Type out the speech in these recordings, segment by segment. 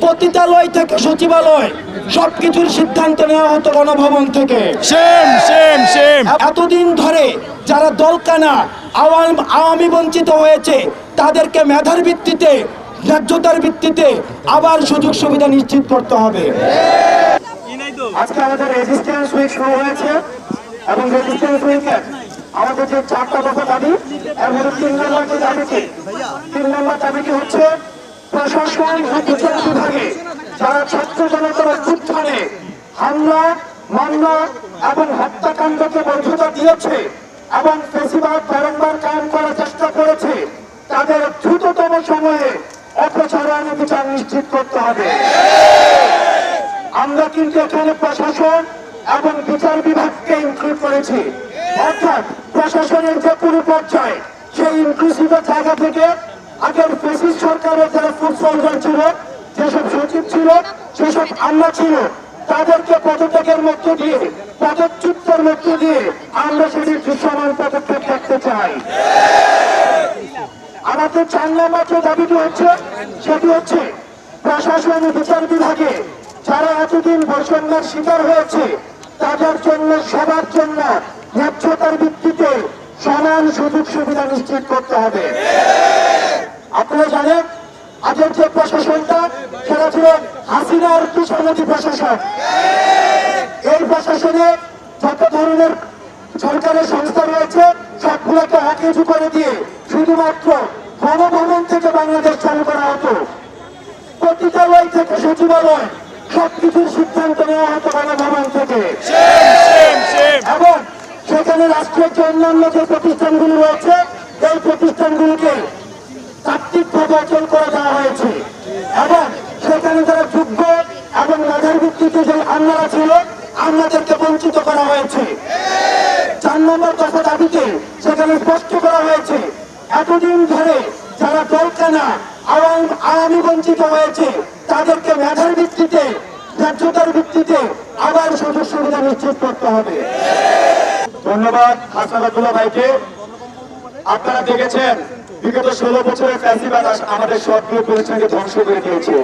পতিতালয় থেকে সচিবালয় সবকিছুর সিদ্ধান্ত নেওয়া হতো গণভবন থেকে। এতদিন ধরে যারা দলকানা আওয়ামী বঞ্চিত হয়েছে তাদেরকে মেধার ভিত্তিতে, ন্যায্যতার ভিত্তিতে আবার সুযোগ সুবিধা নিশ্চিত করতে হবে। আজকে আমাদের রেজিস্ট্যান্স উইক শুরু হয়েছে এবং রেজিস্ট্যান্স উইকে আমাদের যে 4টা দফা দাবি এর মধ্যে 3 নম্বর যে দাবিটি 3 নম্বর দাবিটি হচ্ছে প্রশাসন ও বিচার বিভাগে যারা ছাত্র জনতার অভ্যুত্থানে হামলা, মামলা এবং হত্যাকাণ্ডকে বৈধতা দিয়েছে এবং ফেসিবাদ বারংবার কায়েম করার চেষ্টা করেছে তাদের দ্রুততম সময়ে অপসারণ বিচার নিশ্চিত করতে হবে। আমরা কিন্তু এখানে প্রশাসন এবং বিচার বিভাগকে ইনক্লুড করেছি, অর্থাৎ প্রশাসনের যে কোনো পর্যায়ে সেই ইনক্লুসিভের জায়গা থেকে আগের ফ্যাসিস্ট সরকারের যারা ফুড সোলজার ছিল, যেসব সচিব ছিল, সেসব আমরা ছিল, তাদেরকে পদত্যাগের মধ্য দিয়ে, পদচ্যুতের মধ্য দিয়ে আমরা সেটির দৃশ্যমান পদক্ষেপ দেখতে চাই। আমাদের 4 নম্বর যে দাবিটি হচ্ছে সেটি হচ্ছে প্রশাসন ও বিচার বিভাগে যারা এতদিন বৈষম্যের শিকার হয়েছে তাদের জন্য, সবার জন্য ন্যায্যতার ভিত্তিতে সমান সুযোগ সুবিধা নিশ্চিত করতে হবে। আপনারা জানেন আগের যে প্রশাসনটা সেটা ছিল হাসিনার তুষারমতি প্রশাসন। এই প্রশাসনে যত ধরনের সরকারের সংস্থা রয়েছে সবগুলোকে হাকিজু করে দিয়ে শুধুমাত্র গণভবন থেকে বাংলাদেশ চালু করা হতো, পতিতালয় থেকে সচিবালয় সবকিছুর সিদ্ধান্ত নেওয়া হতো গণভবন থেকে। এবং সেখানে রাষ্ট্রের যে অন্যান্য যে প্রতিষ্ঠানগুলি রয়েছে এই প্রতিষ্ঠানগুলিকে তাত্ত্বিকভাবে অচল করে দেওয়া হয়েছে এবং সেখানে যারা যোগ্য এবং মেধার ভিত্তিতে যে আমলারা ছিল আমলাদেরকে বঞ্চিত করা হয়েছে। 4 নম্বর দফা দাবিতে সেখানে স্পষ্ট করা হয়েছে এতদিন ধরে যারা দলকানা আওয়ামী বঞ্চিত হয়েছে তাদেরকে মেধার ভিত্তিতে, ন্যায্যতার ভিত্তিতে আবার সুযোগ সুবিধা নিশ্চিত করতে হবে। ধন্যবাদ হাসান আব্দুল্লাহ ভাইকে। আপনারা দেখেছেন বিগত 16 বছরের ফ্যাসিবাদ আমাদের সবগুলো প্রতিষ্ঠানকে ধ্বংস করে দিয়েছে।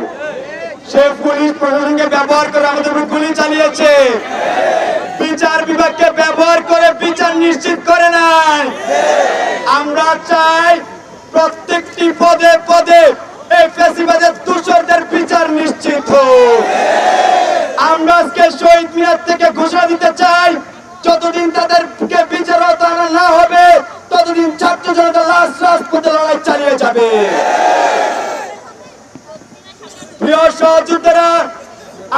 সে পুলিশ প্রশাসনকে ব্যবহার করে আমাদের উপর গুলি চালিয়েছে, বিচার বিভাগকে ব্যবহার করে বিচার নিশ্চিত করে নাই। আমরা চাই প্রত্যেকটি পদে পদে এই ফ্যাসিবাদের দূষরদের বিচার নিশ্চিত হোক। আমরা আজকে শহীদ মিনার থেকে ঘোষণা দিতে চাই যতদিন তাদেরকে বিচার আনা না হবে ততদিন ছাত্র জনতা রাজপথে লড়াই চালিয়ে যাবে। প্রিয় সহযোদ্ধারা,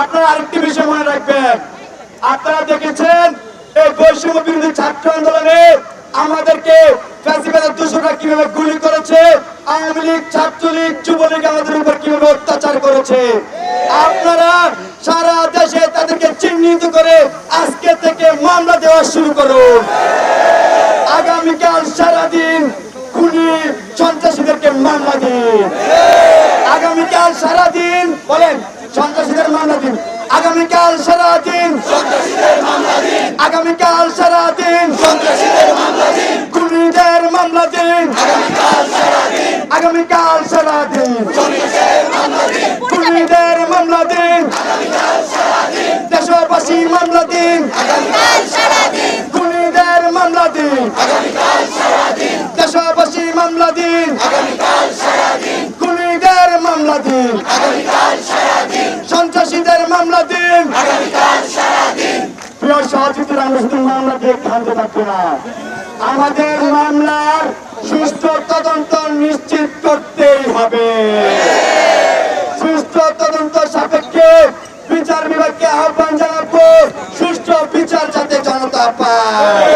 আপনারা আরেকটি বিষয় মনে রাখবেন, আপনারা দেখেছেন এই বৈষম্য বিরোধী ছাত্র আন্দোলনে আমাদেরকে ফ্যাসিবাদের দূষণরা কিভাবে গুলি করেছে, আওয়ামী লীগ, ছাত্রলীগ, যুবলীগ আমাদের উপর কিভাবে অত্যাচার করেছে। আপনারা সারা দেশে তাদেরকে চিহ্নিত করে আজকে থেকে মামলা দেওয়া শুরু করুন। আগামীকাল সারাদিন খুনি সন্ত্রাসীদেরকে মামলা দিন। আগামীকাল সারাদিন বলেন সন্ত্রাসীদের মামলা দিন। আগামীকাল সারাদিন আগামীকাল সারাদিন খুনিদের মামলা দিন। আগামীকাল সারাদিন খুনিদের মামলা দিন। দেশবাসী মামলা দিন। খুনিদের মামলা দিন। দেশবাসী মামলা দিন। খুনিদের মামলা দিন। সন্ত্রাসীদের মামলা দিন। প্রিয় সহযোগীরা, আমরা শুধু মামলা দিয়ে থামতে পারবো না, আমাদের মামলার সুষ্ঠু তদন্ত নিশ্চিত করতেই হবে। সুষ্ঠু তদন্ত সাপেক্ষে বিচার বিভাগকে আহ্বান জানাবো সুষ্ঠু বিচার যাতে জনতা পায়।